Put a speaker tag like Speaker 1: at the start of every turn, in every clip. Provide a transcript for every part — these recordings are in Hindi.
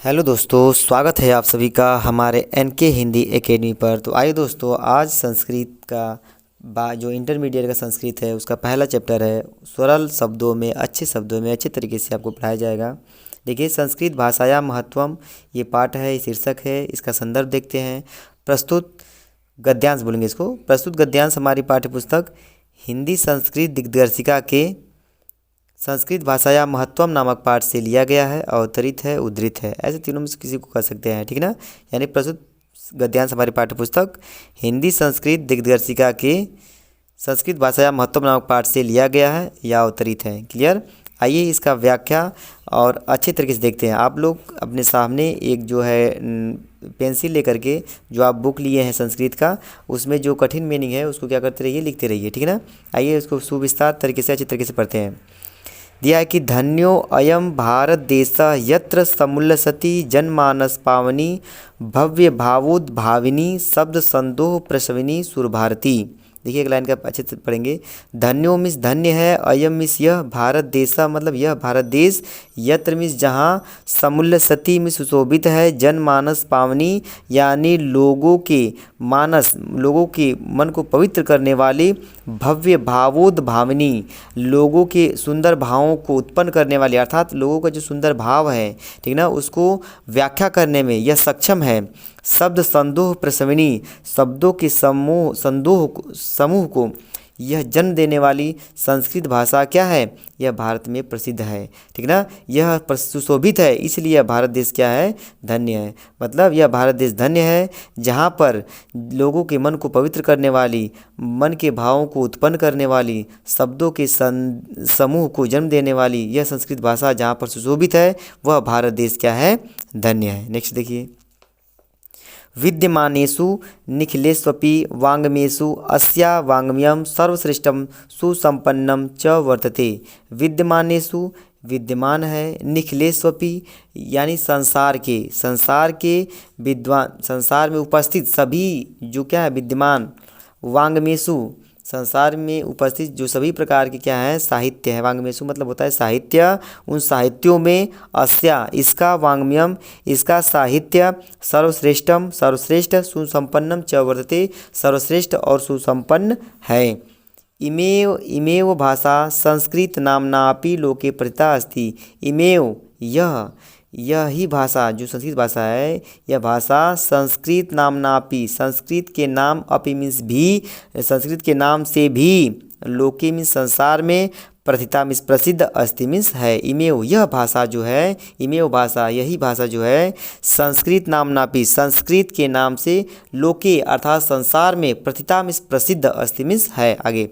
Speaker 1: हेलो दोस्तों, स्वागत है आप सभी का हमारे एनके हिंदी एकेडमी पर। तो आइए दोस्तों, आज संस्कृत का जो इंटरमीडिएट का संस्कृत है उसका पहला चैप्टर है। सरल शब्दों में, अच्छे शब्दों में, अच्छे तरीके से आपको पढ़ाया जाएगा। देखिए, संस्कृत भाषाया महत्वम, ये पाठ है, ये शीर्षक है। इसका संदर्भ देखते हैं। प्रस्तुत गद्यांश बोलेंगे इसको। प्रस्तुत गद्यांश हमारी पाठ्य पुस्तक हिंदी संस्कृत दिग्दर्शिका के संस्कृत भाषाया महत्वम नामक पाठ से लिया गया है। अवतरित है, उद्धृत है, ऐसे तीनों में से किसी को कर सकते हैं, ठीक है ना। यानी प्रस्तुत गद्यांश हमारी पाठ्य पुस्तक हिंदी संस्कृत दिग्दर्शिका के संस्कृत भाषाया महत्वम नामक पाठ से लिया गया है या अवतरित है। क्लियर। आइए इसका व्याख्या और अच्छे तरीके से देखते हैं। आप लोग अपने सामने एक जो है पेंसिल लेकर के जो आप बुक लिए हैं संस्कृत का, उसमें जो कठिन मीनिंग है उसको क्या करते रहिए, लिखते रहिए, ठीक है ना। आइए इसको सुविस्तार तरीके से, अच्छे तरीके से पढ़ते हैं। दिया है कि धन्यो अयम भारत देशः यत्र समुल्लसति जनमानस पावनी भव्य भावोद्भाविनी शब्द संदोह प्रसविनी सुरभारती। देखिए एक लाइन का अच्छे से पढ़ेंगे। धन्यो मिस धन्य है, अयम मिस यह, भारत देशा मतलब यह भारत देश, यत्र मिस जहाँ, समुल्लसति मिस सुशोभित है, जनमानस पावनी यानी लोगों के मानस, लोगों के मन को पवित्र करने वाली, भव्य भावोद्भाविनी लोगों के सुंदर भावों को उत्पन्न करने वाली, अर्थात लोगों का जो सुंदर भाव है, ठीक ना, उसको व्याख्या करने में यह सक्षम है। शब्द संदोह प्रसविनी शब्दों के समूह को यह जन्म देने वाली संस्कृत भाषा क्या है, यह भारत में प्रसिद्ध है, ठीक ना। यह सुशोभित है, इसलिए यह भारत देश क्या है, धन्य है। मतलब यह भारत देश धन्य है जहाँ पर लोगों के मन को पवित्र करने वाली, मन के भावों को उत्पन्न करने वाली, शब्दों के समूह को जन्म देने वाली यह संस्कृत भाषा जहाँ पर सुशोभित है, वह भारत देश क्या है, धन्य है। नेक्स्ट देखिए। विद्यमानेषु निखिलेष्वपि वाङ्मयेषु अस्या वाङ्मयं सर्वश्रेष्ठं सुसंपन्नं च वर्तते। विद्यमानेषु विद्यमान है, निखिलेष्वपि यानी संसार के विद्वान, संसार में उपस्थित सभी जो क्या है विद्यमान, वाङ्मयेषु संसार में उपस्थित जो सभी प्रकार के क्या है साहित्य है, वाङ्मयेषु मतलब होता है साहित्य, उन साहित्यों में अस्या इसका, वाङ्मयम इसका साहित्य, सर्वश्रेष्ठम सर्वश्रेष्ठ, सुसंपन्नम च वर्तते सर्वश्रेष्ठ और सुसंपन्न है। इमेव इमेव भाषा संस्कृत नाम्नापि लोके प्रथिता अस्ति। इमेव यह ही भाषा जो संस्कृत भाषा है, यह भाषा संस्कृत नाम्नापि संस्कृत के नाम, अपि मीन्स भी, संस्कृत के नाम से भी, लोके मीन्स संसार में, प्रथिता मीन्स प्रसिद्ध, अस्ति मीन्स है। इमेव यह भाषा जो है, इमेव भाषा यही भाषा जो है, संस्कृत नाम्नापि संस्कृत के नाम से, लोके अर्थात संसार में, प्रथिता मीन्स प्रसिद्ध, अस्ति मीन्स है। आगे।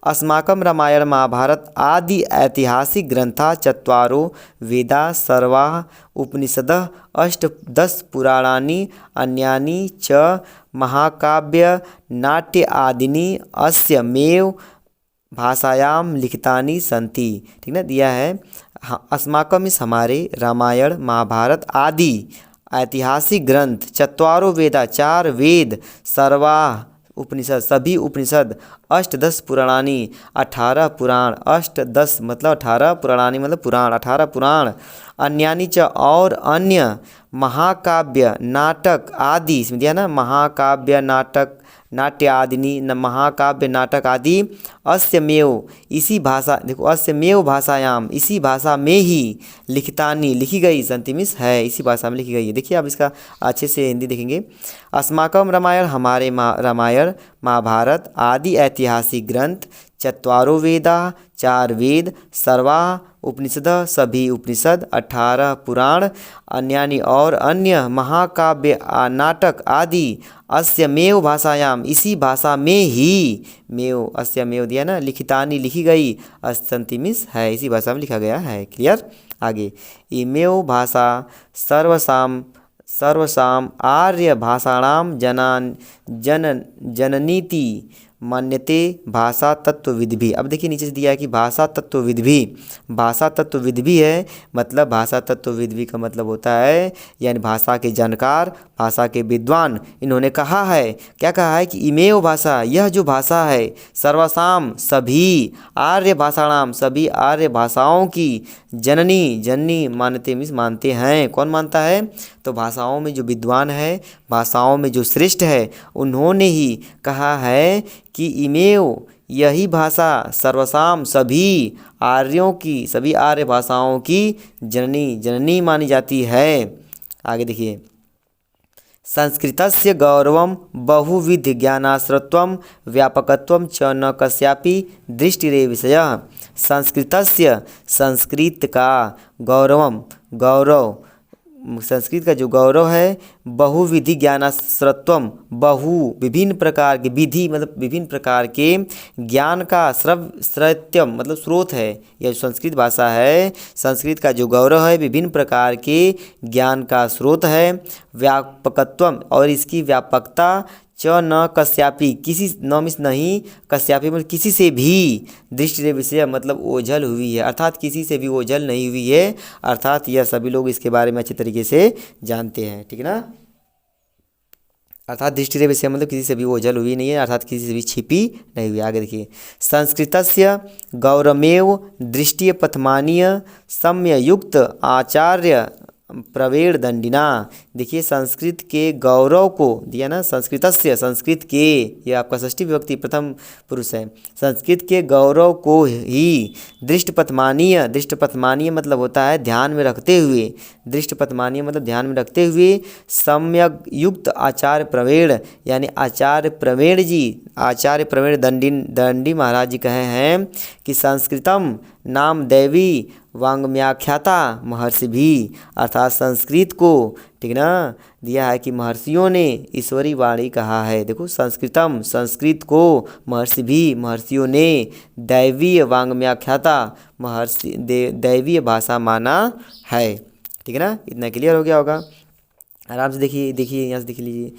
Speaker 1: अस्माकं रामायण महाभारत आदि ऐतिहासिक ग्रंथा चत्वारो वेदा सर्वाः उपनिषदः अष्टदश पुराणानि अन्यानि च महाकाव्य नाट्य आदिनी अस्यमेव भाषायाम लिखितानि सन्ति। ठीक ना, दिया है। अस्माकम इस हमारे, रामायण महाभारत आदि ऐतिहासिक ग्रंथ, चत्वारो वेदा चार वेद, सर्वाः उपनिषद सभी उपनिषद, अष्टदश पुराणानि 18 पुराण, अष्टदश मतलब 18, पुराणानि मतलब पुराण, 18 पुराण, अन्यानि च और अन्य, महाकाव्य नाटक आदि, इसमें दिया ना महाकाव्य नाटक नाट्य आदिनी, न महाकाव्य नाटक आदि, अस्यमेव इसी भाषा, देखो अस्यमेव भाषायाम इसी भाषा में ही, लिखितानी लिखी गई, संतिमिस है इसी भाषा में लिखी गई है। देखिए आप इसका अच्छे से हिंदी देखेंगे। अस्माकम रामायण हमारे रामायण महाभारत आदि ऐतिहासिक ग्रंथ, चत्वारो वेदा चार वेद, सर्वाः उपनिषद सभी उपनिषद, 18 पुराण, अन्यानि और अन्य, महाकाव्य नाटक आदि, अस्यमेव भाषायाम इसी भाषा में ही, मेव अस्यमेव दिया ना, लिखितानी लिखी गई, असंतिमिस है इसी भाषा में लिखा गया है। क्लियर। आगे। इमेव भाषा सर्वसाम आर्य भाषाणाम जननीति मान्यते भाषा तत्वविद भी। अब देखिए नीचे से दिया है कि भाषा तत्वविद भी, भाषा तत्वविद भी है, मतलब भाषा तत्वविद भी का मतलब होता है यानी भाषा के जानकार, भाषा के विद्वान। इन्होंने कहा है, क्या कहा है कि इमेव भाषा, यह जो भाषा है, सर्वसाम सभी आर्य भाषाणाम, सभी आर्य भाषाओं की जननी, जननी मानते मीन्स मानते हैं। कौन मानता है? तो भाषाओं में जो विद्वान है, भाषाओं में जो श्रेष्ठ है, उन्होंने ही कहा है कि इमेव, यही भाषा सर्वसाम सभी आर्यों की, सभी आर्य भाषाओं की जननी, जननी मानी जाती है। आगे देखिए, संस्कृतस्य गौरवं बहुविध ज्ञानाश्रत्वं व्यापकत्वं च न कस्यापि दृष्टिरे विषयः। संस्कृतस्य, संस्कृत का गौरवं, गौरव, संस्कृत का जो गौरव है, बहुविधि ज्ञानाश्रत्वम, बहु विभिन्न प्रकार के, विधि मतलब विभिन्न प्रकार के ज्ञान का श्रत्यम मतलब स्रोत है। यह संस्कृत भाषा है, संस्कृत का जो गौरव है, विभिन्न प्रकार के ज्ञान का स्रोत है। व्यापकत्वम, और इसकी व्यापकता, च न कस्यापि, किसी, न मिस नहीं, कस्यापि मतलब किसी से भी, दृष्टि विषय मतलब ओझल हुई है, अर्थात किसी से भी ओझल नहीं हुई है, अर्थात यह सभी लोग इसके बारे में अच्छे तरीके से जानते हैं। ठीक है ना, अर्थात दृष्टि विषय मतलब किसी से भी ओझल हुई नहीं है, अर्थात किसी से भी छिपी नहीं हुई। आगे देखिए, संस्कृतस्य गौरमेव दृष्टि पथमानीय सम्ययुक्त आचार्य प्रवीण दंडिना। देखिए, संस्कृत के गौरव को दिया ना, संस्कृतस्य, संस्कृत के, ये आपका षष्ठी विभक्ति प्रथम पुरुष है, संस्कृत के गौरव को ही दृष्टपथमानीय, दृष्टपथमानीय मतलब होता है ध्यान में रखते हुए, दृष्टपथमानीय मतलब ध्यान में रखते हुए, सम्यक युक्त आचार्य प्रवीण यानी आचार्य प्रवीण जी, आचार्य प्रवीण दंडी महाराज जी कहे हैं कि संस्कृतम नाम दैवी वांग्म्याख्याता महर्षि भी, अर्थात संस्कृत को, ठीक ना, दिया है कि महर्षियों ने ईश्वरी वाणी कहा है। देखो, संस्कृतम, संस्कृत को, महर्षि भी, महर्षियों ने, दैवीय वांग्म्याख्याता महर्षि दैवीय भाषा माना है। ठीक है ना, इतना क्लियर हो गया होगा। आराम से देखिए, देखिए यहाँ से देख लीजिए,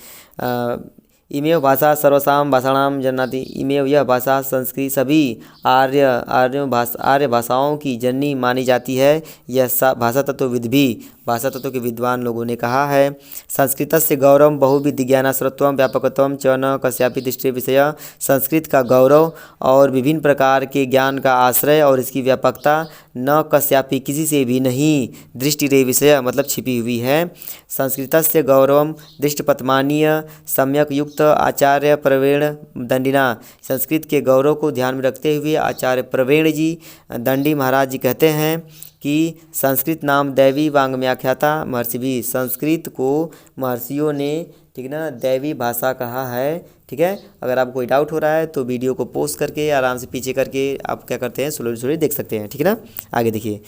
Speaker 1: इमेव भाषा सर्वसाम भाषाणाम जननाति, इमेव यह भाषा संस्कृत सभी आर्य भाषाओं की जननी मानी जाती है। यह भाषा तत्वविद भी, भाषा तत्व के विद्वान लोगों ने कहा है। संस्कृतस्य गौरवं बहुविध ज्ञानाश्रत्वं व्यापकत्वं च न कस्यापि दृष्टि विषय। संस्कृत का गौरव और विभिन्न प्रकार के ज्ञान का आश्रय और इसकी व्यापकता न कस्यापि किसी से भी नहीं, दृष्टि रे विषय मतलब छिपी हुई है। संस्कृतस्य गौरवं दृष्टपथमानीय सम्यक युक्त आचार्य प्रवीण दंडिना। संस्कृत के गौरव को ध्यान में रखते हुए आचार्य प्रवीण जी दंडी महाराज जी कहते हैं कि संस्कृत नाम दैवी वांग्म्याख्याता महर्षि भी, संस्कृत को महर्षियों ने, ठीक ना, दैवी भाषा कहा है। ठीक है, अगर आपको कोई डाउट हो रहा है तो वीडियो को पॉज करके आराम से पीछे करके आप क्या करते हैं, स्लोली स्लोली देख सकते हैं। ठीक है ना, आगे देखिए,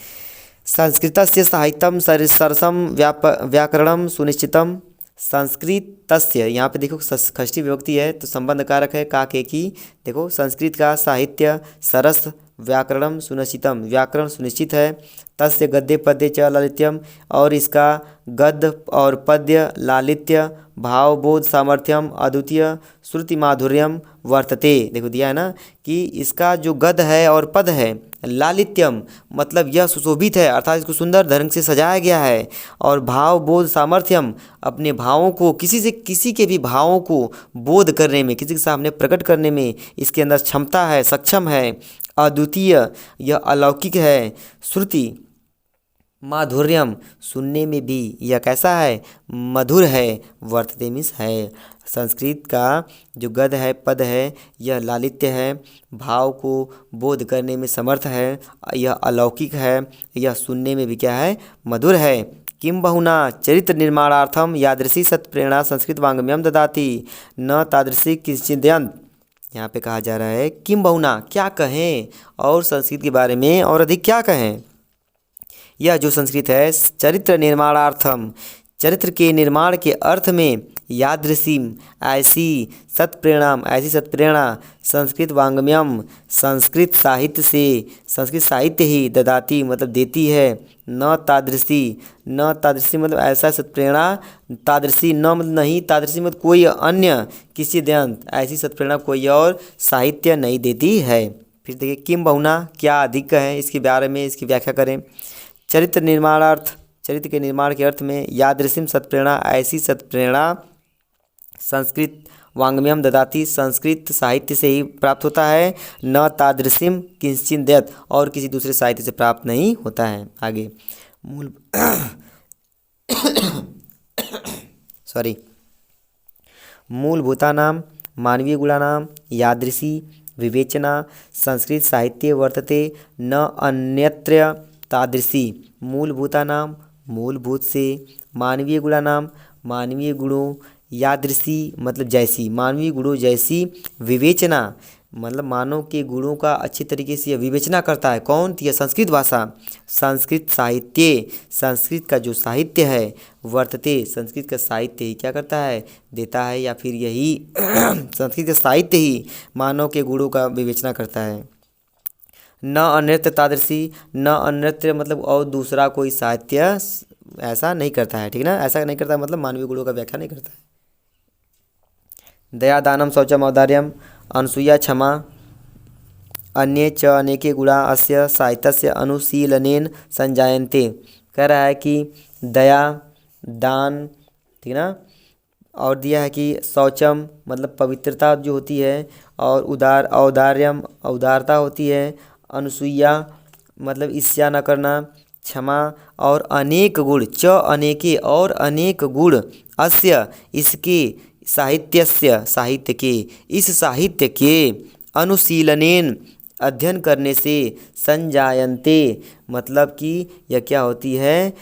Speaker 1: संस्कृतस्य साहित्यम सरसम व्याकरणम सुनिश्चितम। संस्कृतस्य, यहाँ पे देखो षष्ठी विभक्ति है तो संबंध कारक है का के की। देखो, संस्कृत का साहित्य सरस, व्याकरणम सुनिश्चितम, व्याकरण सुनिश्चित है। तस्य गद्य पद्य च लालित्यम, और इसका गद्य और पद्य लालित्य, भावबोध सामर्थ्यम अद्वितीय श्रुति माधुर्यम वर्तते। देखो दिया है ना कि इसका जो गद्य है और पद है, लालित्यम मतलब यह सुशोभित है, अर्थात इसको सुंदर ढंग से सजाया गया है। और भावबोध सामर्थ्यम, अपने भावों को, किसी के भी भावों को बोध करने में, किसी के सामने प्रकट करने में इसके अंदर क्षमता है, सक्षम है। अद्वितीय, यह अलौकिक है। श्रुति माधुर्यम, सुनने में भी यह कैसा है, मधुर है। वर्तते मीन्स है। संस्कृत का जो गद्य है, पद है, यह लालित्य है, भाव को बोध करने में समर्थ है, यह अलौकिक है, यह सुनने में भी क्या है, मधुर है। किम बहुना चरित्र निर्माणार्थम यादृशी सत्प्रेरणा संस्कृत वांग्मयम ददाति न तादृशी किंचिदयंत। यहाँ पे कहा जा रहा है किम बहुना, क्या कहें और संस्कृत के बारे में और अधिक क्या कहें। यह जो संस्कृत है, चरित्र निर्माणार्थम, चरित्र के निर्माण के अर्थ में यादृशीम ऐसी सत्प्रेरणा संस्कृत वाङ्मयम संस्कृत साहित्य ही ददाती मतलब देती है। न तादृशी मतलब ऐसा सत्प्रेरणा, तादृशी न मतलब नहीं, तादृशी मतलब कोई अन्य किसी दयंत ऐसी सत्प्रेरणा कोई और साहित्य नहीं देती है। फिर देखिए किम बहुना क्या अधिक है, इसके बारे में इसकी व्याख्या करें। चरित्र के निर्माण के अर्थ में यादृशीम सत्प्रेरणा ऐसी सत्प्रेरणा संस्कृत वाङ्मयम ददाती संस्कृत साहित्य से ही प्राप्त होता है। न तादृशीम किंचित दयत और किसी दूसरे साहित्य से प्राप्त नहीं होता है। आगे मूलभूतानां मानवीय गुणानां यादृशी विवेचना संस्कृत साहित्ये वर्तते न अन्यत्र तादृशी। मूलभूतानां मूलभूत से, मानवीय गुणानां मानवीय गुणों, यादृशी मतलब जैसी, मानवीय गुणों जैसी, विवेचना मतलब मानव के गुणों का अच्छी तरीके से विवेचना करता है। कौन? यह संस्कृत भाषा, संस्कृत साहित्य, संस्कृत का जो साहित्य है वर्तते, संस्कृत का साहित्य ही क्या करता है? देता है, या फिर यही संस्कृत का साहित्य ही मानव के गुणों का विवेचना करता है। न अन्यत्र तादृशी, न अन्यत्र मतलब और दूसरा कोई साहित्य ऐसा नहीं करता है, ठीक ना? ऐसा नहीं करता मतलब मानवीय गुणों का व्याख्या नहीं करता है। दया दानम शौचम औदार्यम अनुसूया क्षमा अन्ये च अनेके गुणा अस्य साहित्यस्य अनुशीलनेन संजायन्ते। कह रहा है कि दया, दान, ठीक ना, और दिया है कि शौचम मतलब पवित्रता जो होती है, और औदार्यम उदारता होती है, अनुसूया मतलब ईर्ष्या न करना, क्षमा और अनेक गुण, च अनेके और अनेक गुण, अस्य इसके, साहित्य के, इस साहित्य के अनुशीलनेन अध्ययन करने से, संजायन्ते मतलब कि यह क्या होती है?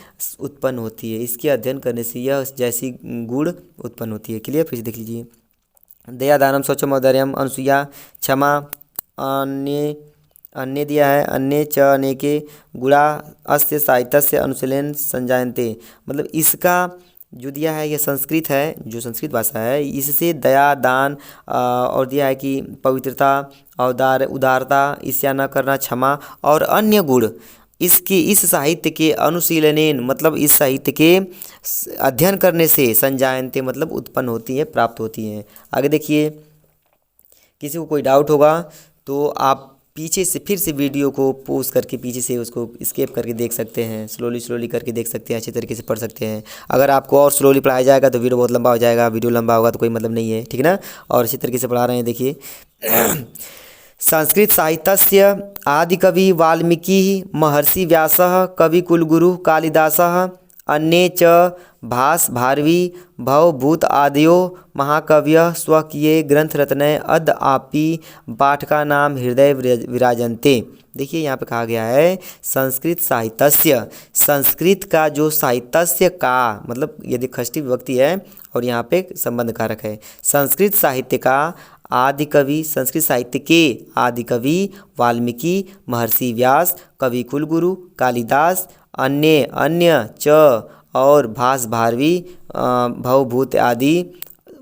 Speaker 1: उत्पन्न होती है। इसके अध्ययन करने से यह जैसी गुण उत्पन्न होती है। क्लियर? फिर से देख लीजिए। दया दानम शौचम औदार्यम अनुसूया क्षमा अन्य दिया है, अन्य च अनेके गुणा अस्य साहित्यस्य अनुशीलन संजायन्ते मतलब इसका जो दिया है यह संस्कृत है, जो संस्कृत भाषा है, इससे दया, दान और दिया है कि पवित्रता, उदारता, ईर्ष्या न करना, क्षमा और अन्य गुण इसके, इस साहित्य के अनुशीलनेन मतलब इस साहित्य के अध्ययन करने से, संजायन्ते मतलब उत्पन्न होती है, प्राप्त होती हैं। आगे देखिए, किसी को कोई डाउट होगा तो आप पीछे से फिर से वीडियो को पॉज करके पीछे से उसको स्किप करके देख सकते हैं, स्लोली करके देख सकते हैं, अच्छे तरीके से पढ़ सकते हैं। अगर आपको और स्लोली पढ़ाया जाएगा तो वीडियो बहुत लंबा हो जाएगा, वीडियो लंबा होगा तो कोई मतलब नहीं है, ठीक है ना? और अच्छी तरीके से पढ़ा रहे हैं। देखिए संस्कृत साहित्यस्य आदिकवि वाल्मीकि महर्षि व्यासः कविकुलगुरुः कालिदासः अन्ये च भास भारवी भवभूत आदयो महाकवयः स्वकीये ग्रंथरत्नय अद्यापि पाठकानां हृदय विराजन्ते। देखिए यहाँ पे कहा गया है संस्कृत साहित्यस्य, संस्कृत का जो साहित्यस्य का मतलब यदि षष्ठी विभक्ति है और यहाँ पे संबंध कारक है। संस्कृत साहित्य का आदि कवि, संस्कृत साहित्य के आदि कवि वाल्मीकि, महर्षि व्यास, कवि कुलगुरु कालिदास, अन्य च और भास भारवी भवभूत आदि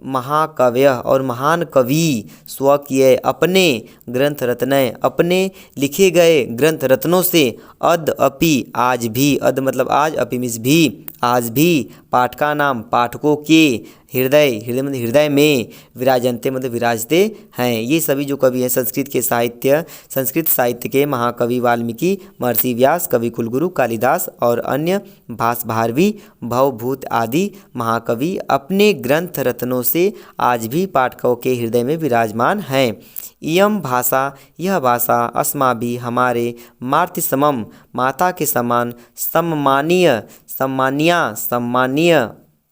Speaker 1: महाकाव्य और महान कवि स्वकीय अपने ग्रंथ रत्नय अपने लिखे गए ग्रंथ रत्नों से अद्यापि आज भी, अद मतलब आज, अपि मीन्स भी, आज भी पाठका नाम पाठकों के हृदय में विराजनते मतलब विराजते हैं। ये सभी जो कवि हैं संस्कृत साहित्य के महाकवि वाल्मीकि, महर्षि व्यास, कवि कुलगुरु कालिदास और अन्य भास भारवी भवभूत आदि महाकवि अपने ग्रंथ रत्नों से आज भी पाठकों के हृदय में विराजमान हैं। इयम भाषा, यह भाषा अस्माभिः हमारे मातृ समम माता के समान सम्मानीय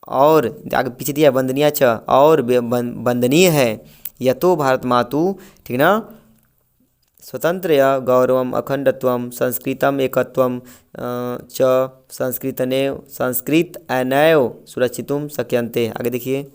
Speaker 1: और आगे पीछे दिया वंदनीय च और वंदनीय है। यतो भारत मातु, ठीक ना, स्वतंत्र गौरवम अखंडत्वम संस्कृतम एकत्वम च संस्कृत अनैव सुरक्षितुम शक्यन्ते। आगे देखिए,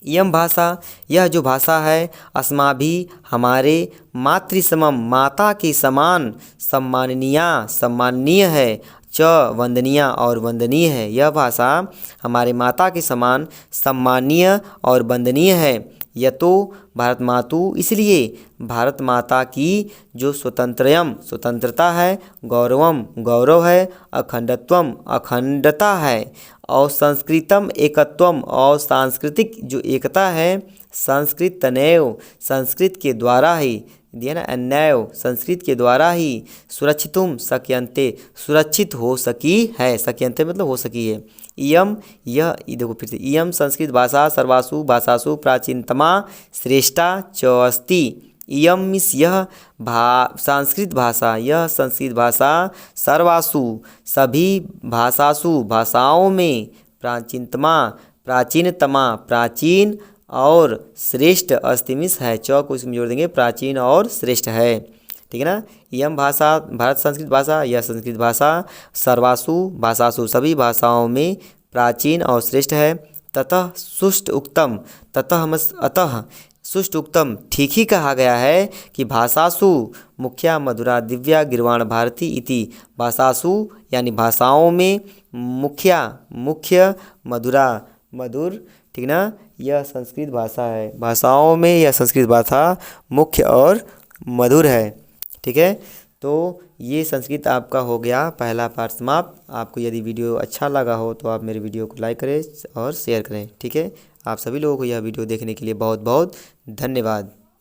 Speaker 1: यम भाषा, यह जो भाषा है अस्माभिः हमारे मातृसमम माता के समान सम्माननीय है, च वंदनीय और वंदनीय है। यह भाषा हमारे माता के समान सम्मानीय और वंदनीय है। यतो भारत मातु इसलिए भारत माता की जो स्वतंत्रता है, गौरवम गौरव है, अखंडत्वम अखंडता है, और संस्कृतम एकत्वम और सांस्कृतिक जो एकता है, संस्कृत तनैव संस्कृत के द्वारा ही दिया ना, अन्यव संस्कृत के द्वारा ही सुरक्षितुम शक्यन्ते सुरक्षित हो सकी है। शक्यन्ते मतलब हो सकी है। इयम यह देखो फिर से, इयम संस्कृत भाषा सर्वासु भाषासु प्राचीनतमा श्रेष्ठा च अस्ति। इयम मीन्स यह संस्कृत भाषा, यह संस्कृत भाषा सर्वासु सभी भाषासु भाषाओं में प्राचीनतमा प्राचीन और श्रेष्ठ अस्ति मीन्स है, च को इसमें जोड़ देंगे, प्राचीन और श्रेष्ठ है। ठीक है ना। यम भाषा भारत संस्कृत भाषा, यह संस्कृत भाषा सर्वासु भाषासु सभी भाषाओं में प्राचीन और श्रेष्ठ है। ततः सुष्ट उक्तम अतः सुष्ट उक्तम ठीक ही कहा गया है कि भाषासु मुख्या मधुरा दिव्या गिर्वाण भारती इति। भाषासु यानी भाषाओं में मुख्य मधुरा मधुर, ठीक ना, यह संस्कृत भाषा है। भाषाओं में यह संस्कृत भाषा मुख्य और मधुर है। ठीक है। तो ये संस्कृत आपका हो गया पहला पार्ट समाप्त। आपको यदि वीडियो अच्छा लगा हो तो आप मेरे वीडियो को लाइक करें और शेयर करें। ठीक है। आप सभी लोगों को यह वीडियो देखने के लिए बहुत बहुत धन्यवाद।